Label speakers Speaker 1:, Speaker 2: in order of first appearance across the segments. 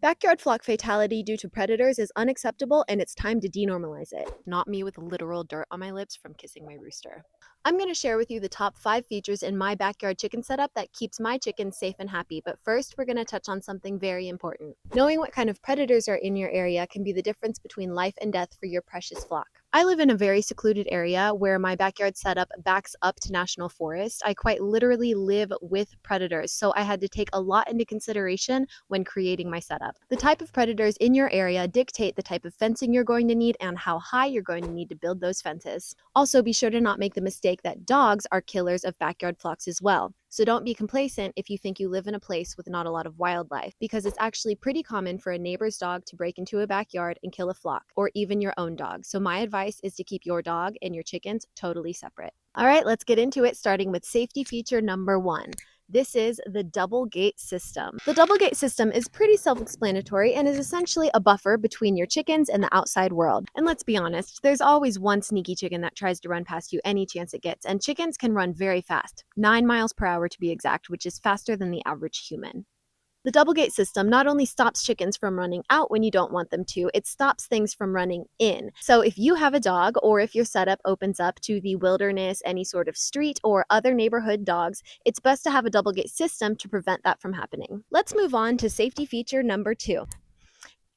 Speaker 1: Backyard flock fatality due to predators is unacceptable and it's time to denormalize it. Not me with literal dirt on my lips from kissing my rooster. I'm going to share with you the top 5 features in my backyard chicken setup that keeps my chickens safe and happy, but first we're going to touch on something very important. Knowing what kind of predators are in your area can be the difference between life and death for your precious flock. I live in a very secluded area where my backyard setup backs up to national forest. I quite literally live with predators, so I had to take a lot into consideration when creating my setup. The type of predators in your area dictate the type of fencing you're going to need and how high you're going to need to build those fences. Also, be sure to not make the mistake that dogs are killers of backyard flocks as well. So don't be complacent if you think you live in a place with not a lot of wildlife, because it's actually pretty common for a neighbor's dog to break into a backyard and kill a flock, or even your own dog. So my advice is to keep your dog and your chickens totally separate. All right, let's get into it, starting with safety feature number 1. This is the double gate system. The double gate system is pretty self-explanatory and is essentially a buffer between your chickens and the outside world. And let's be honest, there's always one sneaky chicken that tries to run past you any chance it gets, and chickens can run very fast, 9 miles per hour to be exact, which is faster than the average human. The double gate system not only stops chickens from running out when you don't want them to, it stops things from running in. So if you have a dog, or if your setup opens up to the wilderness, any sort of street, or other neighborhood dogs, it's best to have a double gate system to prevent that from happening. Let's move on to safety feature number 2.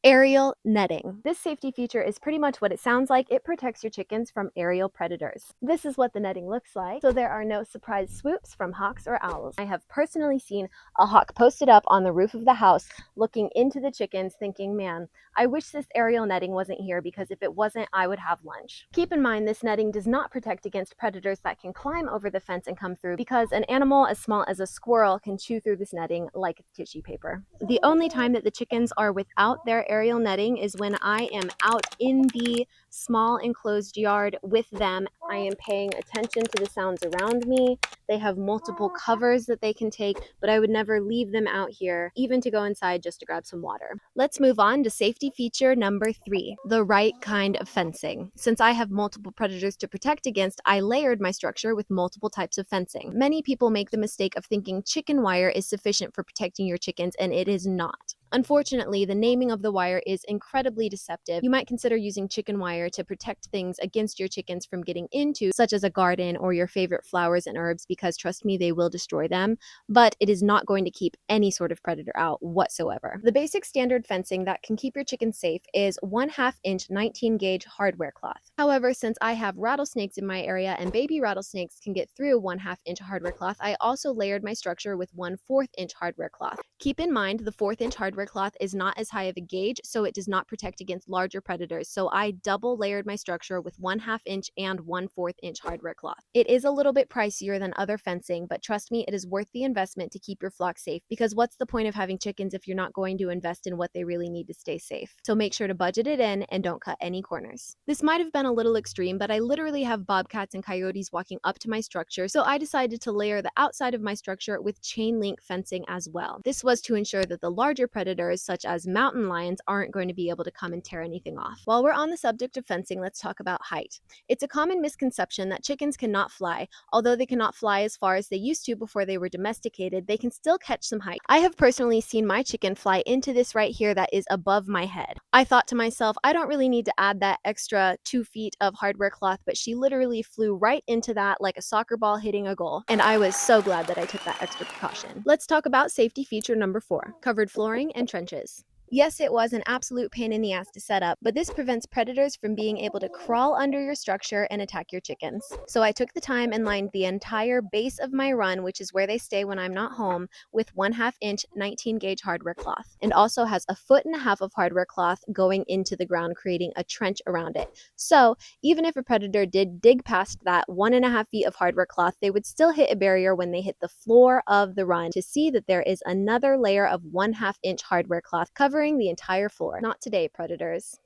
Speaker 1: Aerial netting. This safety feature is pretty much what it sounds like. It protects your chickens from aerial predators. This is what the netting looks like, so there are no surprise swoops from hawks or owls. I have personally seen a hawk posted up on the roof of the house looking into the chickens thinking, man, I wish this aerial netting wasn't here, because if it wasn't, I would have lunch. Keep in mind, this netting does not protect against predators that can climb over the fence and come through, because an animal as small as a squirrel can chew through this netting like tissue paper. The only time that the chickens are without their aerial netting is when I am out in the small enclosed yard with them. I am paying attention to the sounds around me. They have multiple covers that they can take, but I would never leave them out here, even to go inside just to grab some water. Let's move on to safety feature number 3, the right kind of fencing. Since I have multiple predators to protect against, I layered my structure with multiple types of fencing. Many people make the mistake of thinking chicken wire is sufficient for protecting your chickens, and it is not. Unfortunately, the naming of the wire is incredibly deceptive. You might consider using chicken wire to protect things against your chickens from getting into, such as a garden or your favorite flowers and herbs, because trust me, they will destroy them, but it is not going to keep any sort of predator out whatsoever. The basic standard fencing that can keep your chickens safe is 1/2 inch 19 gauge hardware cloth. However, since I have rattlesnakes in my area and baby rattlesnakes can get through 1/2 inch hardware cloth, I also layered my structure with 1/4 inch hardware cloth. Keep in mind, the 1/4 inch hardware cloth is not as high of a gauge, so it does not protect against larger predators. So I double layered my structure with 1/2 inch and 1/4 inch hardware cloth. It is a little bit pricier than other fencing, but trust me, it is worth the investment to keep your flock safe, because what's the point of having chickens if you're not going to invest in what they really need to stay safe? So make sure to budget it in and don't cut any corners. This might have been a little extreme, but I literally have bobcats and coyotes walking up to my structure, so I decided to layer the outside of my structure with chain link fencing as well. This was to ensure that the larger predators, such as mountain lions, aren't going to be able to come and tear anything off. While we're on the subject of fencing, let's talk about height. It's a common misconception that chickens cannot fly. Although they cannot fly as far as they used to before they were domesticated, they can still catch some height. I have personally seen my chicken fly into this right here that is above my head. I thought to myself, I don't really need to add that extra 2 feet of hardware cloth, but she literally flew right into that like a soccer ball hitting a goal. And I was so glad that I took that extra precaution. Let's talk about safety feature number 4, covered flooring and trenches. Yes, it was an absolute pain in the ass to set up, but this prevents predators from being able to crawl under your structure and attack your chickens. So I took the time and lined the entire base of my run, which is where they stay when I'm not home, with 1/2 inch 19 gauge hardware cloth, and also has a 1.5 foot of hardware cloth going into the ground, creating a trench around it. So even if a predator did dig past that 1.5 feet of hardware cloth, they would still hit a barrier when they hit the floor of the run to see that there is another layer of 1/2 inch hardware cloth covering the entire floor. Not today, predators.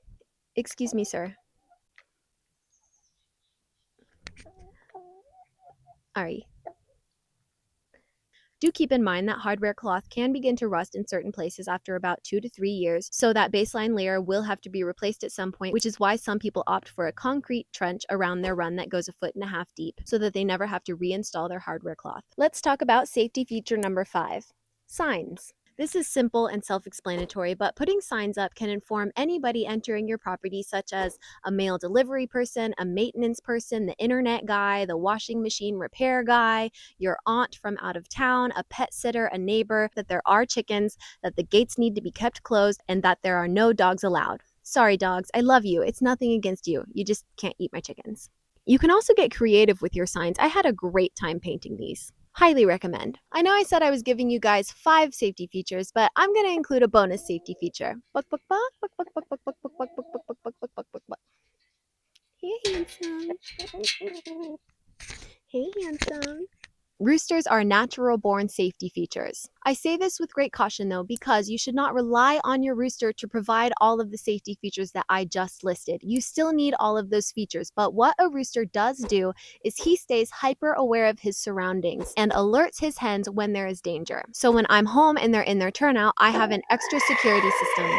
Speaker 1: Excuse me, sir. Ari. Do keep in mind that hardware cloth can begin to rust in certain places after about 2 to 3 years, so that baseline layer will have to be replaced at some point, which is why some people opt for a concrete trench around their run that goes 1.5 feet deep, so that they never have to reinstall their hardware cloth. Let's talk about safety feature number 5, signs. This is simple and self-explanatory, but putting signs up can inform anybody entering your property, such as a mail delivery person, a maintenance person, the internet guy, the washing machine repair guy, your aunt from out of town, a pet sitter, a neighbor, that there are chickens, that the gates need to be kept closed, and that there are no dogs allowed. Sorry, dogs, I love you. It's nothing against you. You just can't eat my chickens. You can also get creative with your signs. I had a great time painting these. Highly recommend. I know I said I was giving you guys 5 safety features, but I'm going to include a bonus safety feature. Buck, buck, buck, buck, buck, buck, buck, buck, buck, buck, buck, buck, buck, buck, buck, buck, buck, buck. Hey, handsome. Hey, handsome. Roosters are natural-born safety features. I say this with great caution, though, because you should not rely on your rooster to provide all of the safety features that I just listed. You still need all of those features, but what a rooster does do is he stays hyper-aware of his surroundings and alerts his hens when there is danger. So when I'm home and they're in their turnout, I have an extra security system.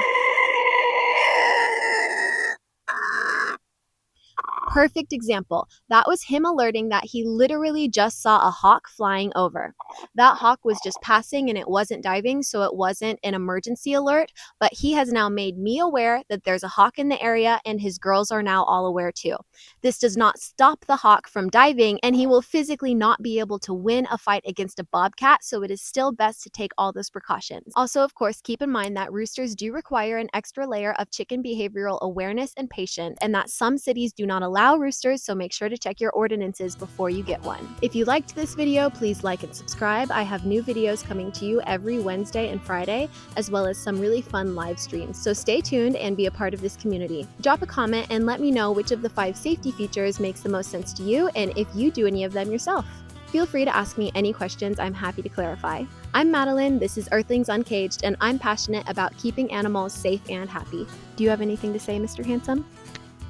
Speaker 1: Perfect example. That was him alerting that he literally just saw a hawk flying over. That hawk was just passing and it wasn't diving, so it wasn't an emergency alert, but he has now made me aware that there's a hawk in the area and his girls are now all aware too. This does not stop the hawk from diving, and he will physically not be able to win a fight against a bobcat, so it is still best to take all those precautions. Also, of course, keep in mind that roosters do require an extra layer of chicken behavioral awareness and patience, and that some cities do not allow roosters, so make sure to check your ordinances before you get one. If you liked this video, please like and subscribe. I have new videos coming to you every Wednesday and Friday, as well as some really fun live streams, so stay tuned and be a part of this community. Drop a comment and let me know which of the 5 safety features makes the most sense to you and if you do any of them yourself. Feel free to ask me any questions. I'm happy to clarify. I'm Madeline, this is Earthlings Uncaged, and I'm passionate about keeping animals safe and happy. Do you have anything to say, Mr. Handsome?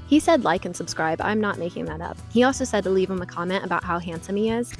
Speaker 1: He said like and subscribe. I'm not making that up. He also said to leave him a comment about how handsome he is.